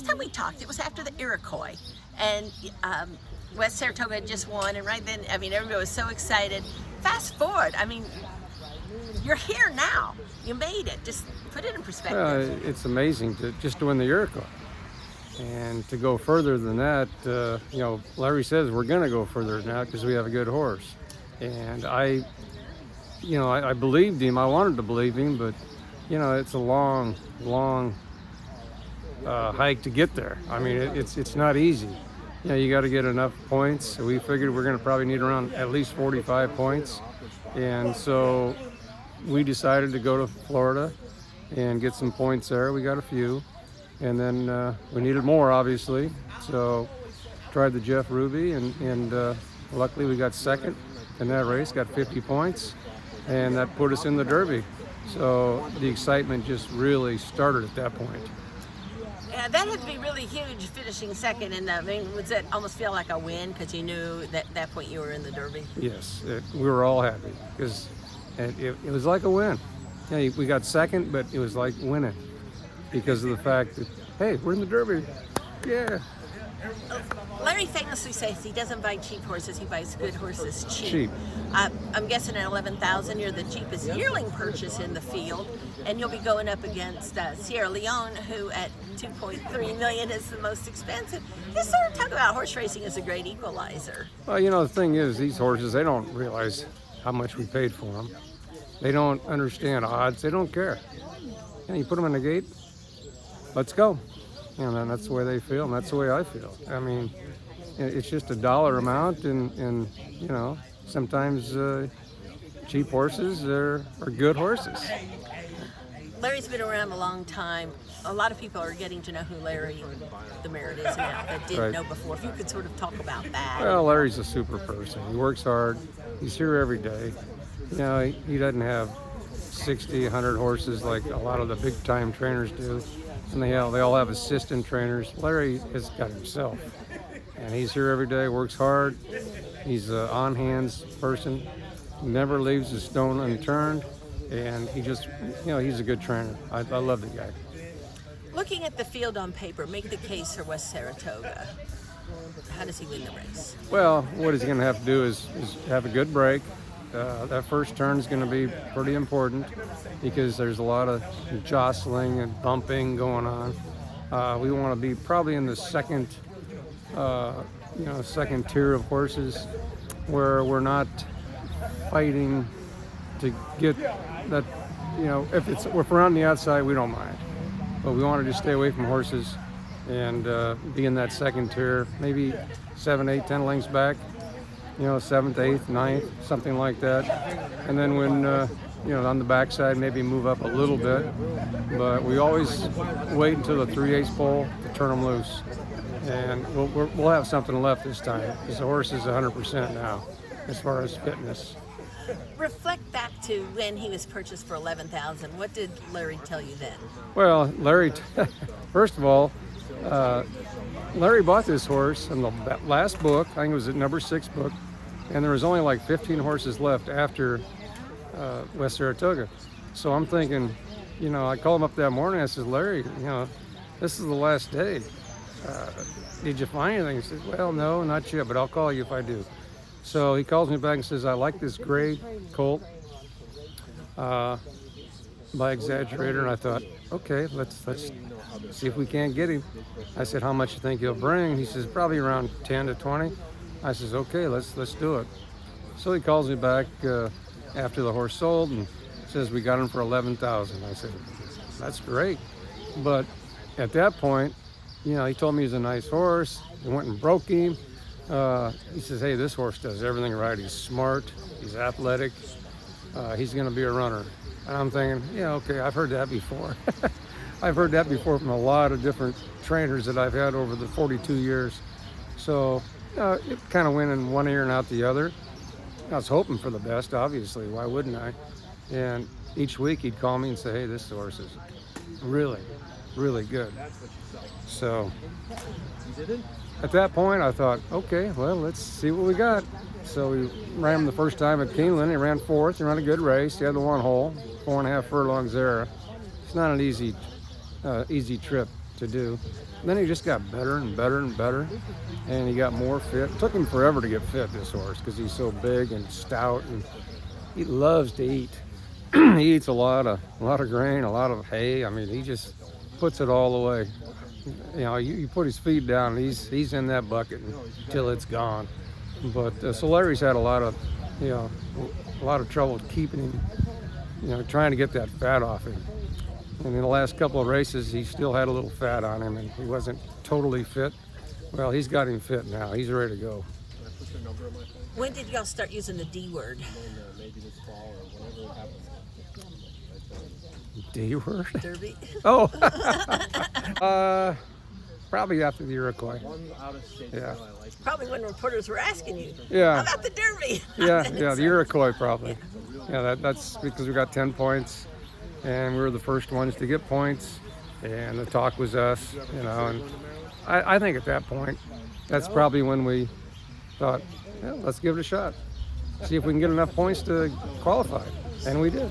time we talked, it was after the Iroquois, and West Saratoga had just won, and right then, I mean, everybody was so excited. Fast forward, I mean, you're here now. You made it. Just put it in perspective. It's amazing to win the Iroquois. And to go further than that, you know, Larry says we're going to go further than that because we have a good horse. And I believed him. I wanted to believe him, but, you know, it's a long hike to get there. I mean, it's not easy. You know, you got to get enough points. So we figured we're going to probably need around at least 45 points. And so we decided to go to Florida and get some points there. We got a few. And then we needed more, obviously. So tried the Jeff Ruby, and luckily we got second in that race, got 50 points, and that put us in the Derby. So the excitement just really started at that point. Yeah, that had to be really huge, finishing second. And I mean, would that almost feel like a win because you knew that at that point you were in the Derby? Yes, we were all happy because it was like a win. Yeah, we got second, but it was like winning because of the fact that, hey, we're in the Derby. Yeah. Larry famously says he doesn't buy cheap horses, he buys good horses Cheap. I'm guessing at 11,000 you're the cheapest yearling purchase in the field, and you'll be going up against Sierra Leone, who at 2.3 million is the most expensive. Just sort of talk about horse racing as a great equalizer. Well, you know, the thing is, these horses, they don't realize how much we paid for them. They don't understand odds. They don't care. You know, you put them in the gate, let's go. And then that's the way they feel, and that's the way I feel. I mean, it's just a dollar amount, and you know, sometimes cheap horses are good horses. Larry's been around a long time. A lot of people are getting to know who Larry Demeritte is now that didn't know before. If you could sort of talk about that. Well, Larry's a super person. He works hard. He's here every day. You know, he doesn't have 60, 100 horses like a lot of the big-time trainers do. And they all have assistant trainers. Larry has got himself. And he's here every day, works hard. He's an on-hands person, never leaves a stone unturned. And he just, you know, he's a good trainer. I love the guy. Looking at the field on paper, make the case for West Saratoga. How does he win the race? Well, what he's going to have to do is have a good break. That first turn is going to be pretty important because there's a lot of jostling and bumping going on. We want to be probably in the second tier of horses where we're not fighting to get that. You know, if we're on the outside, we don't mind, but we want to just stay away from horses and be in that second tier, maybe 7, 8, 10 lengths back. You know, 7th, 8th, 9th, something like that. And then when, you know, on the backside, maybe move up a little bit. But we always wait until the 3/8 pole to turn them loose. And we'll have something left this time because the horse is 100% now as far as fitness. Reflect back to when he was purchased for 11,000. What did Larry tell you then? Well, Larry, first of all, Larry bought this horse in the last book. I think it was the number 6 book. And there was only like 15 horses left after West Saratoga. So I'm thinking, you know, I called him up that morning. I said, Larry, you know, this is the last day. Did you find anything? He said, well, no, not yet, but I'll call you if I do. So he calls me back and says, I like this gray colt by Exaggerator. And I thought, okay, let's see if we can't get him. I said, how much you think he'll bring? He says, probably around 10 to 20. I says, okay, let's do it. So he calls me back after the horse sold and says, we got him for 11,000. I said, that's great. But at that point, you know, he told me he's a nice horse. He went and broke him. He says, hey, this horse does everything right. He's smart, he's athletic, he's gonna be a runner. And I'm thinking, yeah, okay, I've heard that before. I've heard that before from a lot of different trainers that I've had over the 42 years. So it kind of went in one ear and out the other. I was hoping for the best, obviously. Why wouldn't I? And each week he'd call me and say, hey, this horse is really, really good. So at that point, I thought, okay, well, let's see what we got. So we ran him the first time at Keeneland. He ran 4th. He ran a good race. He had the 1 hole, 4.5 furlongs there. It's not an easy trip to do. And then he just got better and better and better, and he got more fit. It took him forever to get fit, this horse, because he's so big and stout, and he loves to eat. He eats a lot of grain, a lot of hay. I mean, he just puts it all away. You know, you put his feet down, and he's in that bucket until it's gone. But so Larry's had a lot of trouble keeping him, you know, trying to get that fat off him. And in the last couple of races, he still had a little fat on him, and he wasn't totally fit. Well, he's got him fit now. He's ready to go. When did y'all start using the D word? D word? Derby? Oh, probably after the Iroquois. Yeah. Probably when reporters were asking you. Yeah. How about the Derby? Yeah, the Iroquois probably. Yeah, that's because we got 10 points, and we were the first ones to get points, and the talk was us, you know. And I think at that point, that's probably when we thought, yeah, let's give it a shot. See if we can get enough points to qualify, and we did.